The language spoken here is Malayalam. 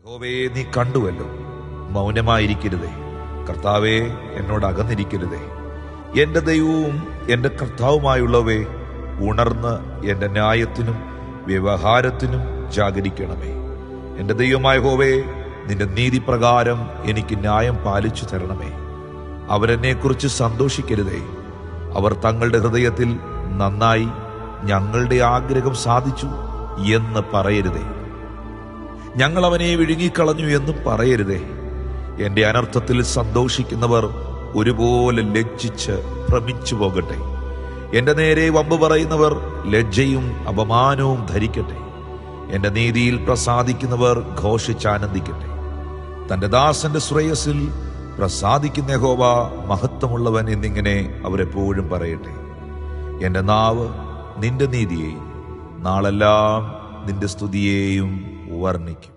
യഹോവേ, നീ കണ്ടുവല്ലോ, മൗനമായിരിക്കരുതേ. കർത്താവേ, എന്നോട് അകന്നിരിക്കരുതേ. എന്റെ ദൈവവും എന്റെ കർത്താവുമായുള്ളവേ, ഉണർന്ന് എന്റെ ന്യായത്തിനും വ്യവഹാരത്തിനും ജാഗരിക്കണമേ. എന്റെ ദൈവമായ യഹോവേ, നിന്റെ നീതിപ്രകാരം എനിക്ക് ന്യായം പാലിച്ചു തരണമേ. അവരെന്നെക്കുറിച്ച് സന്തോഷിക്കരുതേ. അവർ തങ്ങളുടെ ഹൃദയത്തിൽ നന്നായി, ഞങ്ങളുടെ ആഗ്രഹം സാധിച്ചു എന്ന് പറയരുതേ. ഞങ്ങൾ അവനെ വിഴുങ്ങിക്കളഞ്ഞു എന്നും പറയരുതേ. എന്റെ അനർത്ഥത്തിൽ സന്തോഷിക്കുന്നവർ ഒരുപോലെ ലജ്ജിച്ച് ഭ്രമിച്ചു പോകട്ടെ. എന്റെ നേരെ വമ്പ് പറയുന്നവർ ലജ്ജയും അപമാനവും ധരിക്കട്ടെ. എന്റെ നീതിയിൽ പ്രസാദിക്കുന്നവർ ഘോഷിച്ചാനന്ദിക്കട്ടെ. തന്റെ ദാസന്റെ ശ്രേയസിൽ പ്രസാദിക്കുന്ന യഹോവ മഹത്വമുള്ളവൻ എന്നിങ്ങനെ അവരെപ്പോഴും പറയട്ടെ. എന്റെ നാവ് നിന്റെ നീതിയെയും നാളെല്ലാം നിന്റെ സ്തുതിയെയും വർണ്ണിക്കും.